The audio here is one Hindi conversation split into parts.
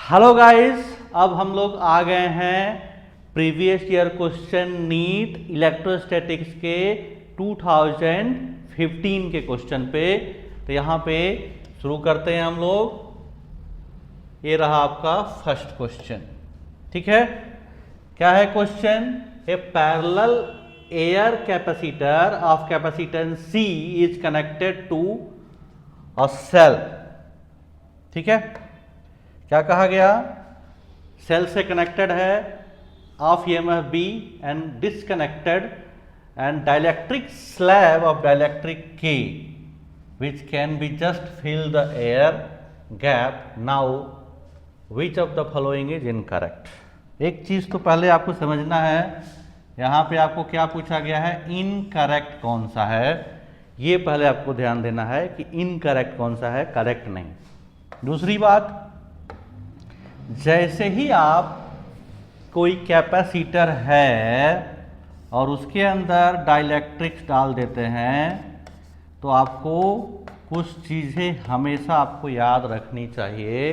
हेलो गाइस, अब हम लोग आ गए हैं previous year question NEET electrostatics के 2015 के क्वेश्चन पे। तो यहाँ पे शुरू करते हैं हम लोग। ये रहा आपका फर्स्ट क्वेश्चन, ठीक है। क्या है question? A parallel air capacitor of capacitance C is connected to a cell, ठीक है। क्या कहा गया? सेल से कनेक्टेड है, of EMF B and disconnected and dielectric slab of dielectric K which can be just fill the air gap. Now which of the following is incorrect? एक चीज तो पहले आपको समझना है, यहाँ पे आपको क्या पूछा गया है, इनकरेक्ट कौन सा है। ये पहले आपको ध्यान देना है कि इनकरेक्ट कौन सा है, करेक्ट नहीं। दूसरी बात, जैसे ही आप कोई कैपेसिटर है और उसके अंदर डाइलेक्ट्रिक्स डाल देते हैं तो आपको कुछ चीज़ें हमेशा आपको याद रखनी चाहिए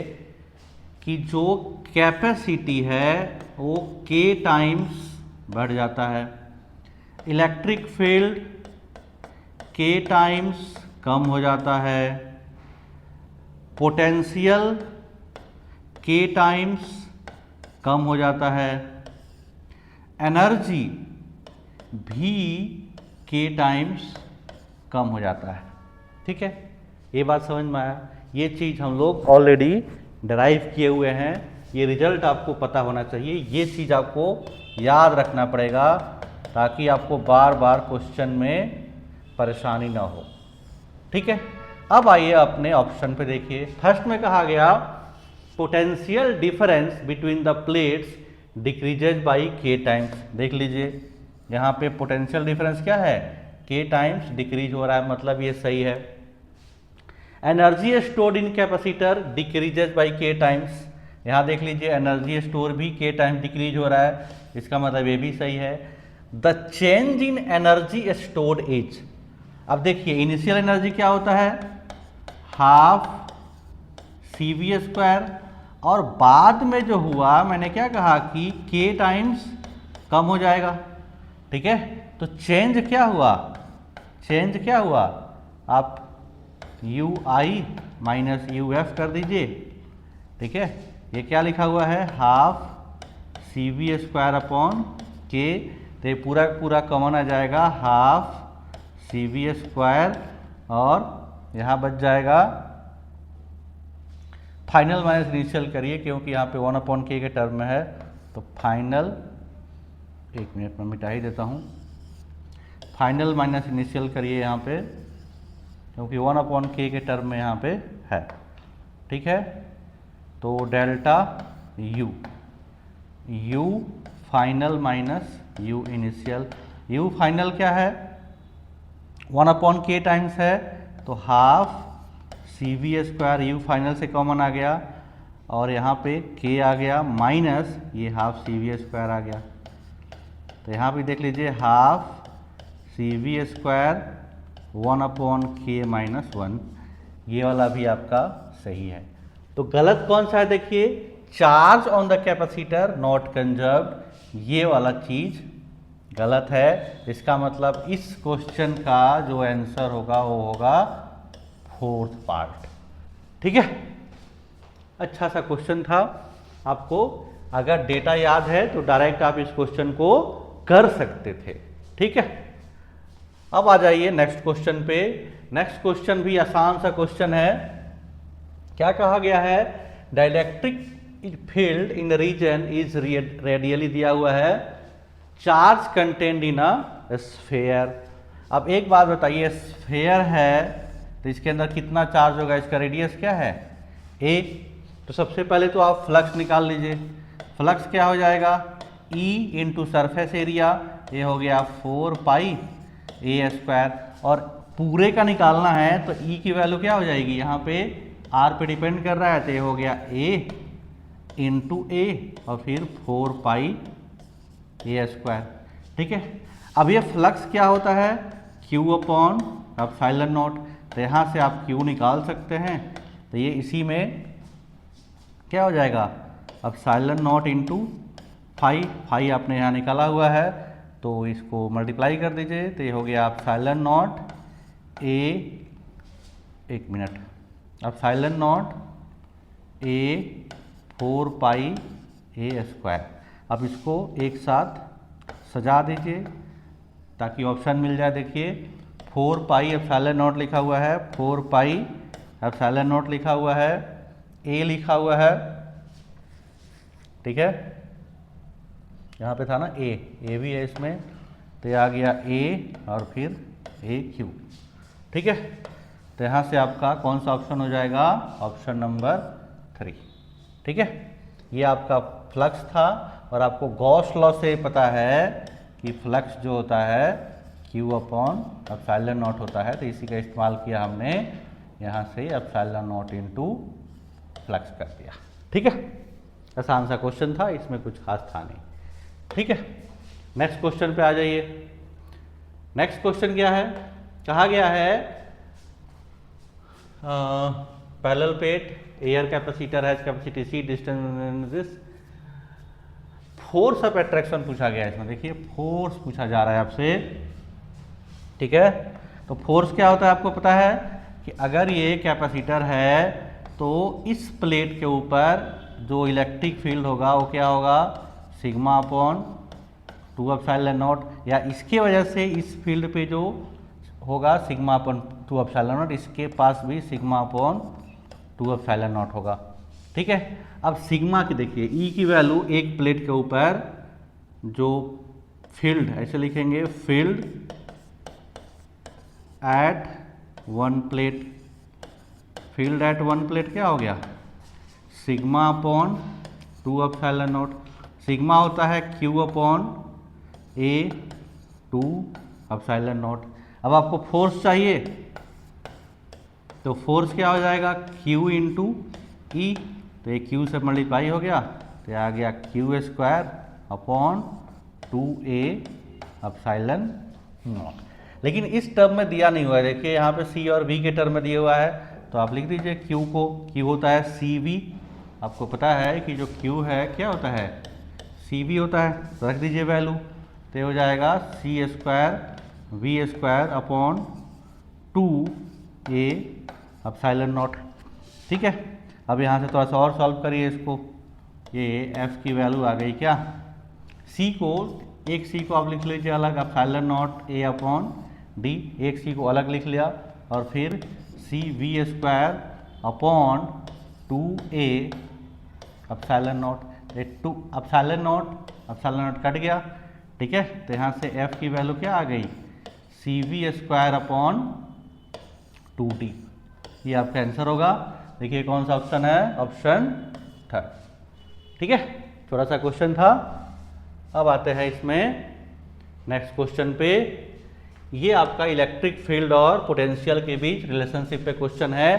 कि जो कैपेसिटी है वो K टाइम्स बढ़ जाता है, इलेक्ट्रिक फील्ड K टाइम्स कम हो जाता है, पोटेंशियल K टाइम्स कम हो जाता है, एनर्जी भी K टाइम्स कम हो जाता है, ठीक है। ये बात समझ में आया? ये चीज़ हम लोग ऑलरेडी डराइव किए हुए हैं, ये रिजल्ट आपको पता होना चाहिए, ये चीज़ आपको याद रखना पड़ेगा ताकि आपको बार बार क्वेश्चन में परेशानी ना हो, ठीक है। अब आइए अपने ऑप्शन पे देखिए। फर्स्ट में कहा गया potential difference between the plates decreases by K times. देख लीजिए यहाँ पे पोटेंशियल डिफरेंस क्या है, K टाइम्स डिक्रीज हो रहा है, मतलब ये सही है। Energy stored in capacitor decreases by K times, यहाँ देख लीजिए एनर्जी स्टोर भी K टाइम्स डिक्रीज हो रहा है, इसका मतलब ये भी सही है। The change in energy stored is, अब देखिए इनिशियल एनर्जी क्या होता है, हाफ CV स्क्वायर, और बाद में जो हुआ मैंने क्या कहा कि K टाइम्स कम हो जाएगा, ठीक है। तो चेंज क्या हुआ, चेंज क्या हुआ, आप UI माइनस UF कर दीजिए, ठीक है। ये क्या लिखा हुआ है, half CV square upon K, तो ये पूरा पूरा कॉमन आ जाएगा, हाफ CV स्क्वायर, और यहाँ बच जाएगा फाइनल माइनस इनिशियल करिए क्योंकि यहाँ पे 1/K के टर्म में है, तो फाइनल, एक मिनट में मिटा ही देता हूँ, फाइनल माइनस इनिशियल करिए यहाँ पे क्योंकि 1/K के टर्म में यहाँ पे है, ठीक है। तो delta U final minus U initial, U final क्या है 1/K टाइम्स है, तो half CV square, U final से कॉमन आ गया और यहाँ पे K आ गया माइनस ये हाफ CV स्क्वायर आ गया, तो यहाँ पे देख लीजिए half CV square 1/K minus 1, ये वाला भी आपका सही है। तो गलत कौन सा है, देखिए charge on the capacitor not conserved, ये वाला चीज गलत है। इसका मतलब इस क्वेश्चन का जो आंसर होगा वो होगा फोर्थ पार्ट, ठीक है। अच्छा सा क्वेश्चन था, आपको अगर डेटा याद है तो डायरेक्ट आप इस क्वेश्चन को कर सकते थे, ठीक है। अब आ जाइए नेक्स्ट क्वेश्चन पे। नेक्स्ट क्वेश्चन भी आसान सा क्वेश्चन है। क्या कहा गया है, dielectric field in region is radially दिया हुआ है, charge contained in a sphere. अब एक बात बताइए, स्फेयर है तो इसके अंदर कितना चार्ज होगा, इसका रेडियस क्या है A। तो सबसे पहले तो आप फ्लक्स निकाल लीजिए, फ्लक्स क्या हो जाएगा, E इंटू सरफेस एरिया, ये हो गया 4πA स्क्वायर, और पूरे का निकालना है तो E की वैल्यू क्या हो जाएगी, यहाँ पे R पे डिपेंड कर रहा है, तो ये हो गया A इंटू A और फिर 4πA स्क्वायर, ठीक है। अब ये फ्लक्स क्या होता है, Q अपॉन एप्सिलॉन नॉट, तो यहाँ से आप Q निकाल सकते हैं, तो ये इसी में क्या हो जाएगा, epsilon naught into phi, phi आपने यहाँ निकाला हुआ है तो इसको मल्टीप्लाई कर दीजिए, तो ये हो गया एप्सिलॉन नॉट ए, एक minute, epsilon not a 4 pi A square. अब इसको एक साथ सजा दीजिए ताकि ऑप्शन मिल जाए। देखिए 4 पाई एप्सिलॉन नॉट लिखा हुआ है, 4 पाई एप्सिलॉन नॉट लिखा हुआ है, ए लिखा हुआ है, ठीक है, यहाँ पे था ना ए भी है इसमें, तो ये आ गया ए और फिर ए क्यू, ठीक है। तो यहाँ से आपका कौन सा ऑप्शन हो जाएगा, ऑप्शन नंबर 3, ठीक है। ये आपका फ्लक्स था और आपको गॉस लॉ से पता है कि फ्लक्स जो होता है Q अपॉन एप्सिलॉन नॉट होता है, तो इसी का इस्तेमाल किया हमने, यहाँ से एप्सिलॉन नॉट इंटू फ्लक्स कर दिया, ठीक है। आसान सा क्वेश्चन था, इसमें कुछ खास था नहीं, ठीक है। नेक्स्ट क्वेश्चन पे आ जाइए। नेक्स्ट क्वेश्चन क्या है, कहा गया है parallel plate air capacitor has capacity C, distance, force of attraction पूछा गया है इसमें। देखिए फोर्स पूछा जा रहा है आपसे, ठीक है। तो फोर्स क्या होता है आपको पता है कि अगर ये कैपेसिटर है तो इस प्लेट के ऊपर जो इलेक्ट्रिक फील्ड होगा वो क्या होगा, सिग्मा अपॉन 2 एप्सिलॉन नॉट, या इसके वजह से इस फील्ड पे जो होगा सिग्मा अपॉन 2 एप्सिलॉन नॉट, इसके पास भी सिग्मा अपॉन 2 एप्सिलॉन नॉट होगा, ठीक है। अब सिग्मा की देखिए ई की वैल्यू एक प्लेट के ऊपर जो फील्ड, ऐसे लिखेंगे field at one plate, field at one plate क्या हो गया, sigma upon 2 epsilon not. Sigma होता है Q upon A 2 epsilon not. अब आपको फोर्स चाहिए तो फोर्स क्या हो जाएगा, Q इंटू ई, तो ये Q से मल्टीप्लाई हो गया तो आ गया Q square upon 2a epsilon not. लेकिन इस टर्म में दिया नहीं हुआ है, देखिए यहाँ पे C और V के टर्म में दिए हुआ है, तो आप लिख दीजिए Q को, Q होता है CV, आपको पता है कि जो Q है क्या होता है, CV होता है, तो रख दीजिए वैल्यू, तो हो जाएगा C square V square upon 2a epsilon not, ठीक है। अब यहाँ से थोड़ा सा और सॉल्व करिए इसको, ये F की वैल्यू आ गई क्या, C को, एक C को आप लिख लीजिए अलग, epsilon not A upon D, एक C को अलग लिख लिया, और फिर C V square upon 2a epsilon not, ये 2 एप्सिलॉन नॉट कट गया, ठीक है। तो यहाँ से F की वैल्यू क्या आ गई, CV स्क्वायर अपॉन 2D, ये आपका आंसर होगा। देखिए कौन सा ऑप्शन है, ऑप्शन 3, ठीक है। थोड़ा सा क्वेश्चन था। अब आते हैं इसमें नेक्स्ट क्वेश्चन पे, ये आपका इलेक्ट्रिक फील्ड और पोटेंशियल के बीच रिलेशनशिप पे क्वेश्चन है।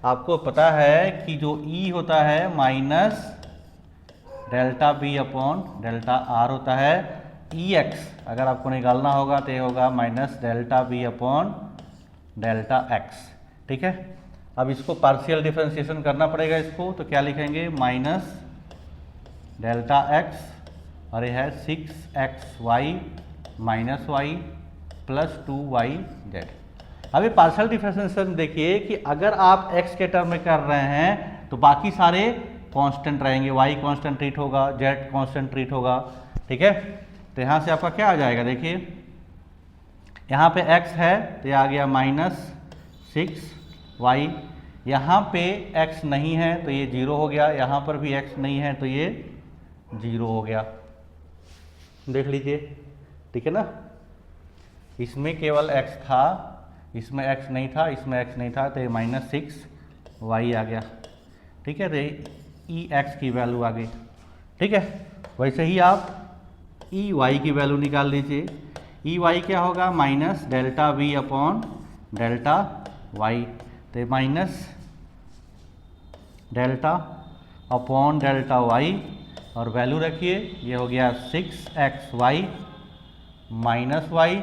आपको पता है कि जो E होता है minus delta B upon delta R होता है, EX अगर आपको निकालना होगा तो ये होगा minus delta B upon delta X, ठीक है। अब इसको पार्शियल डिफरेंशिएशन करना पड़ेगा इसको, तो क्या लिखेंगे, माइनस डेल्टा एक्स, और ये है 6xy minus Y plus 2yz। अभी पार्शियल डिफरेंशिएशन देखिए कि अगर आप x के टर्म में कर रहे हैं तो बाकी सारे कांस्टेंट रहेंगे, y कांस्टेंट ट्रीट होगा, z कांस्टेंट ट्रीट होगा, ठीक है। तो यहाँ से आपका क्या आ जाएगा, देखिए यहाँ पे x है तो ये आ गया माइनस 6y, यहाँ पे x नहीं है तो ये 0 हो गया, यहाँ पर भी x नहीं है तो ये 0 हो गया, देख लीजिए, ठीक है ना। इसमें केवल x था, इसमें x नहीं था, इसमें x नहीं था, तो ये माइनस 6y आ गया, ठीक है। तो EX की वैल्यू आ गई, ठीक है। वैसे ही आप EY की वैल्यू निकाल लीजिए, EY क्या होगा, minus delta V upon delta Y, तो minus delta upon delta Y, और वैल्यू रखिए, ये हो गया 6xy minus y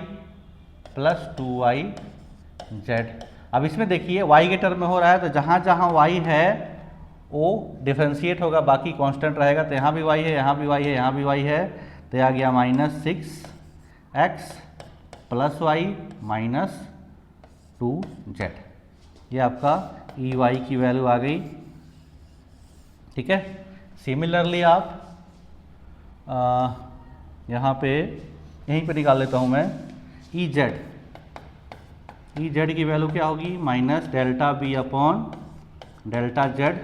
plus 2yz। अब इसमें देखिए y के टर्म में हो रहा है, तो जहाँ जहाँ y है ओ डिफ्रेंशिएट होगा, बाकी कांस्टेंट रहेगा, तो यहाँ भी y है, यहाँ भी y है, यहाँ भी y है, तो आ गया -6x plus Y minus 2z। ये आपका ई वाई की वैल्यू आ गई। ठीक है, सिमिलरली आप यहाँ पे यहीं पे निकाल लेता हूँ मैं ई जेड की वैल्यू क्या होगी, minus delta B upon delta Z.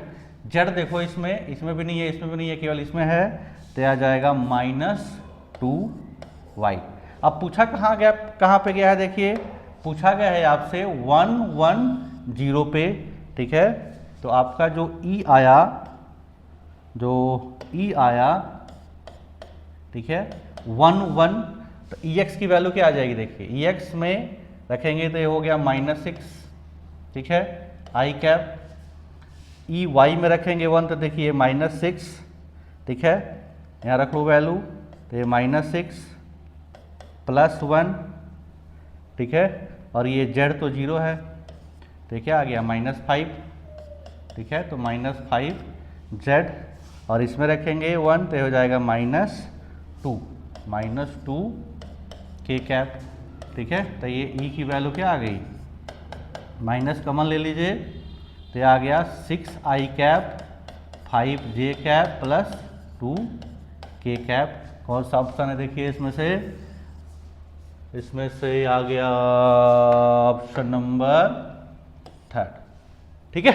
Z देखो इसमें भी नहीं है, इसमें भी नहीं है, केवल इसमें है, तो आ जाएगा -2y। अब पूछा कहाँ पे गया है, देखिए पूछा गया है आपसे 110 पे। ठीक है, तो आपका जो ई आया, ठीक है 1 तो ई एक्स की वैल्यू क्या आ जाएगी, देखिए ई एक्स में रखेंगे तो ये हो गया -6। ठीक है, आई कैप ई वाई में रखेंगे 1 तो देखिए -6। ठीक है, यहाँ रख लो वैल्यू, तो ये -6 प्लस 1। ठीक है, और ये जेड तो 0 है, तो क्या आ गया -5। ठीक है, तो -5z, और इसमें रखेंगे 1 तो हो जाएगा -2 के कैप। ठीक है, तो ये ई की वैल्यू क्या आ गई, माइनस कॉमन ले लीजिए, तो आ गया 6i cap 5j cap plus 2k cap. कौन सा ऑप्शन है, देखिए इसमें से आ गया ऑप्शन नंबर 3। ठीक है।